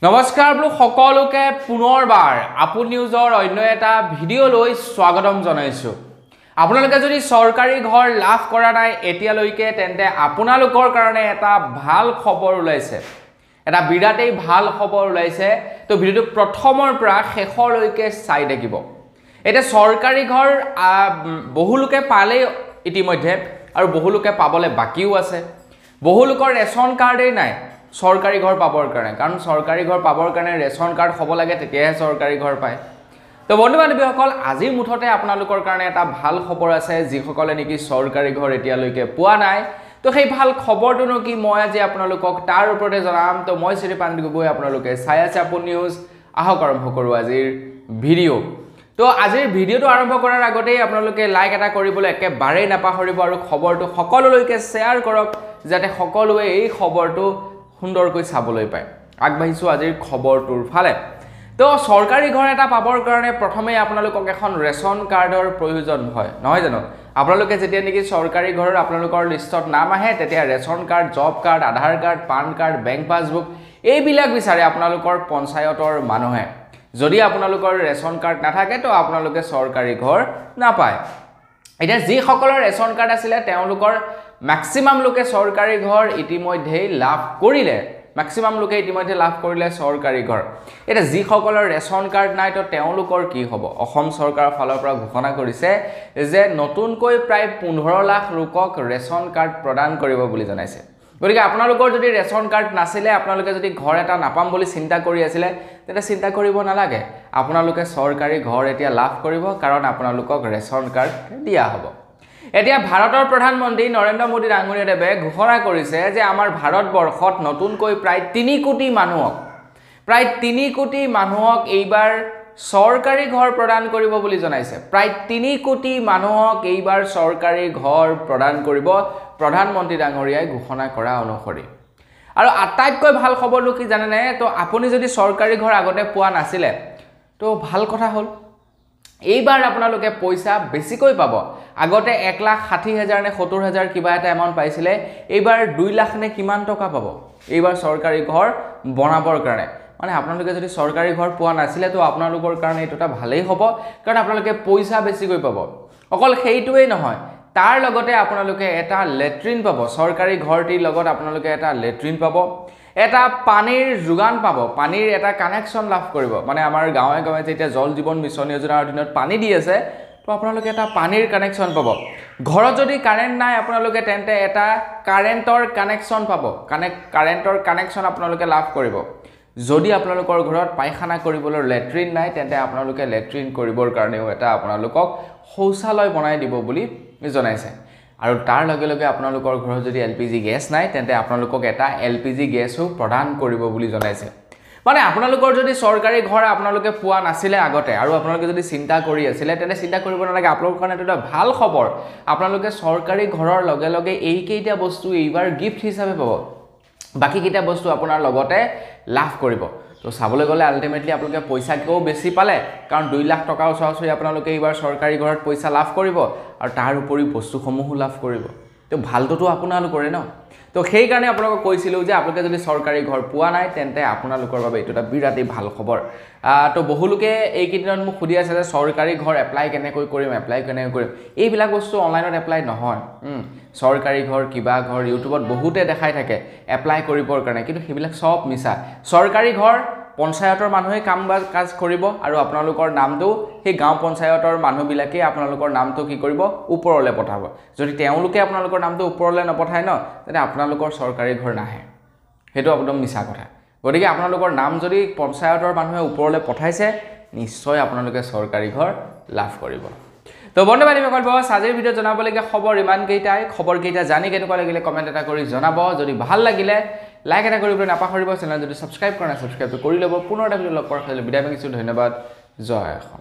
নমস্কাৰ ব্লু সকলোকে পুনৰবাৰ আপু নিউজৰ অন্য এটা ভিডিঅ লৈ স্বাগতম জনাইছো। আপোনালোকে যদি চৰকাৰী ঘৰ লাভ কৰা নাই এতিয়ালৈকে তেন্তে আপোনালোকৰ কাৰণে এটা ভাল খবৰ ওলাইছে। এটা বিৰাটেই ভাল খবৰ ওলাইছে। তো ভিডিঅটো প্ৰথমৰ পৰা শেষলৈকে চাই থাকিব। এটা চৰকাৰী ঘৰ বহুলোকে পালে ইতিমধ্যে আৰু বহুলোকে পাবলে বাকিও আছে। বহুলোকৰ ৰেচন কাৰ্ডেই নাই চৰকাৰী ঘৰ পাবৰ কাৰণে, কাৰণ চৰকাৰী ঘৰ পাবৰ কাৰণে ৰেচন কাৰ্ড হ'ব লাগে, তেতিয়াহে চৰকাৰী ঘৰ পায়। তো বন্ধু বান্ধৱীসকল, আজিৰ মুঠতে আপোনালোকৰ কাৰণে এটা ভাল খবৰ আছে। যিসকলে নেকি চৰকাৰী ঘৰ এতিয়ালৈকে পোৱা নাই, তো সেই ভাল খবৰটোনো কি মই আজি আপোনালোকক তাৰ ওপৰতে জনাম। তো মই শ্ৰীপাণ্ডিত গগৈ, আপোনালোকে চাই আছে আপু নিউজ। আহক আৰম্ভ কৰোঁ আজিৰ ভিডিঅ'। তো আজিৰ ভিডিঅ'টো আৰম্ভ কৰাৰ আগতেই আপোনালোকে লাইক এটা কৰিবলৈ একেবাৰেই নাপাহৰিব আৰু খবৰটো সকলোলৈকে শ্বেয়াৰ কৰক, যাতে সকলোৱে এই খবৰটো সুন্দৰকৈ চাবলৈ পায়। আগবাঢ়িছোঁ আজিৰ খবৰটোৰ ফালে। তো চৰকাৰী ঘৰ এটা পাবৰ কাৰণে প্ৰথমে আপোনালোকক এখন ৰেচন কাৰ্ডৰ প্ৰয়োজন হয়, নহয় জানো? আপোনালোকে যেতিয়া নেকি চৰকাৰী ঘৰৰ আপোনালোকৰ লিষ্টত নাম আহে, তেতিয়া ration card, job card, Aadhaar card, PAN card, bank passbook এইবিলাক বিচাৰে আপোনালোকৰ পঞ্চায়তৰ মানুহে। যদি আপোনালোকৰ ৰেচন কাৰ্ড নাথাকে তো আপোনালোকে চৰকাৰী ঘৰ নাপায়। এতিয়া যিসকলৰ ৰেচন কাৰ্ড আছিলে তেওঁলোকৰ ম্যাক্সিমাম লোকে চৰকাৰী ঘৰ ইতিমধ্যে লাভ কৰিলে। ম্যাক্সিমাম লোকে ইতিমধ্যে লাভ কৰিলে চৰকাৰী ঘৰ। এটা যিসকলৰ ৰেচন কাৰ্ড নাই তো তেওঁলোকৰ কি হ'ব? অসম চৰকাৰৰ ফালৰ পৰা ঘোষণা কৰিছে যে নতুনকৈ প্ৰায় 15 লাখ লোকক ৰেচন কাৰ্ড প্ৰদান কৰিব বুলি জনাইছে। গতিকে আপোনালোকৰ যদি ৰেচন কাৰ্ড নাছিলে, আপোনালোকে যদি ঘৰ এটা নাপাম বুলি চিন্তা কৰি আছিলে, তেন্তে চিন্তা কৰিব নালাগে। আপোনালোকে চৰকাৰী ঘৰ এতিয়া লাভ কৰিব, কাৰণ আপোনালোকক ৰেচন কাৰ্ড দিয়া হ'ব। এতিয়া ভাৰতৰ প্ৰধানমন্ত্ৰী নৰেন্দ্ৰ মোদী ডাঙৰীয়াদেৱে ঘোষণা কৰিছে যে আমাৰ ভাৰতবৰ্ষত নতুনকৈ প্ৰায় 3 কোটি মানুহক এইবাৰ চৰকাৰী ঘৰ প্ৰদান কৰিব বুলি জনাইছে। প্ৰায় 3 কোটি মানুহক এইবাৰ চৰকাৰী ঘৰ প্ৰদান কৰিব প্ৰধানমন্ত্ৰী ডাঙৰীয়াই ঘোষণা কৰা অনুসৰি। আৰু আটাইতকৈ ভাল খবৰটো কি জানেনে? তো আপুনি যদি চৰকাৰী ঘৰ আগতে পোৱা নাছিলে তো ভাল কথা হ'ল, এইবাৰ আপোনালোকে পইচা বেছিকৈ পাব। আগতে 1,60,000 নে 70,000 কিবা এটা এমাউণ্ট পাইছিলে, এইবাৰ 2 লাখ নে কিমান টকা পাব এইবাৰ চৰকাৰী ঘৰ বনাবৰ কাৰণে। মানে আপোনালোকে যদি চৰকাৰী ঘৰ পোৱা নাছিলে তো আপোনালোকৰ কাৰণে এইটো এটা ভালেই হ'ব, কাৰণ আপোনালোকে পইচা বেছিকৈ পাব। অকল সেইটোৱেই নহয়, তাৰ লগতে আপোনালোকে এটা লেট্ৰিন পাব। চৰকাৰী ঘৰটিৰ লগত আপোনালোকে এটা লেট্ৰিন পাব, এটা পানীৰ যোগান পাব, পানীৰ এটা কানেকশ্যন লাভ কৰিব। মানে আমাৰ গাঁৱে গাঁৱে যেতিয়া জল জীৱন মিছন যোজনাৰ অধীনত পানী দি আছে, তো আপোনালোকে এটা পানীৰ কানেকশ্যন পাব। ঘৰত যদি কাৰেণ্ট নাই আপোনালোকে তেন্তে এটা কাৰেণ্টৰ কানেকশ্যন পাব, কাৰেণ্টৰ কানেকশ্যন আপোনালোকে লাভ কৰিব। যদি আপোনালোকৰ ঘৰত পায়খানা কৰিবলৈ লেট্ৰিন নাই, তেন্তে আপোনালোকে লেট্ৰিন কৰিবৰ কাৰণেও এটা আপোনালোকক শৌচালয় বনাই দিব বুলি জনাইছে। আৰু তাৰ লগে লগে আপোনালোকৰ ঘৰত যদি LPG গেছ নাই, তেন্তে আপোনালোকক এটা LPG গেছো প্ৰদান কৰিব বুলি জনাইছে। মানে আপোনালোকৰ যদি চৰকাৰী ঘৰ আপোনালোকে পোৱা নাছিলে আগতে, আৰু আপোনালোকে যদি চিন্তা কৰি আছিলে, তেন্তে চিন্তা কৰিব নালাগে। আপোনালোকৰ কাৰণে এটা ভাল খবৰ। আপোনালোকে চৰকাৰী ঘৰৰ লগে লগে এইকেইটা বস্তু এইবাৰ গিফ্ট হিচাপে পাব। বাকীকেইটা বস্তু আপোনাৰ লগতে লাভ কৰিব। তো চাবলৈ গ'লে আল্টিমেটলি আপোনালোকে পইচাকেও বেছি পালে, কাৰণ 2 লাখ টকা ওচৰা-ওচৰি আপোনালোকে এইবাৰ চৰকাৰী ঘৰত পইচা লাভ কৰিব, আৰু তাৰ উপৰিও বস্তুসমূহো লাভ কৰিব। তো ভালটোতো আপোনালোকৰে ন। তো সেইকাৰণে আপোনালোকক কৈছিলোঁ যে আপোনালোকে যদি চৰকাৰী ঘৰ পোৱা নাই, তেন্তে আপোনালোকৰ বাবে এইটো এটা বিৰাটেই ভাল খবৰ। তো বহুলোকে এইকেইদিনত মোক সুধি আছে যে চৰকাৰী ঘৰ এপ্লাই কেনেকৈ কৰিম, এইবিলাক বস্তু অনলাইনত এপ্লাই নহয়। চৰকাৰী ঘৰ, কিবা ঘৰ ইউটিউবত বহুতে দেখাই থাকে এপ্লাই কৰিবৰ কাৰণে, কিন্তু সেইবিলাক চব মিছা। চৰকাৰী ঘৰ পঞ্চায়তৰ মানুহে কাজ কৰিব, আৰু আপোনালোকৰ নামটো সেই গাঁও পঞ্চায়তৰ মানুহবিলাকেই আপোনালোকৰ নামটো কি কৰিব, ওপৰলৈ পঠাব। যদি তেওঁলোকে আপোনালোকৰ নামটো ওপৰলৈ নপঠায় ন, তেন্তে আপোনালোকৰ চৰকাৰী ঘৰ নাহে। সেইটো একদম মিছা কথা। গতিকে আপোনালোকৰ নাম যদি পঞ্চায়তৰ মানুহে ওপৰলৈ পঠাইছে, নিশ্চয় আপোনালোকে চৰকাৰী ঘৰ লাভ কৰিব। তো বন্ধু বান্ধৱীসকল, আজিৰ ভিডিঅ'ত জনাবলগীয়া খবৰ ইমানকেইটাই। খবৰকেইটা জানি কেনেকুৱা লাগিলে কমেণ্ট এটা কৰি জনাব। যদি ভাল লাগিলে লাইক এটা কৰিবলৈ নাপাহৰিব। চেনেল যদি ছাবস্ক্ৰাইব কৰা নাই ছাবস্ক্ৰাইবটো কৰি ল'ব। পুনৰ এটা ভিডিঅ' লগ কৰাৰ বিদায় মাগিছোঁ। ধন্যবাদ। জয় অসম।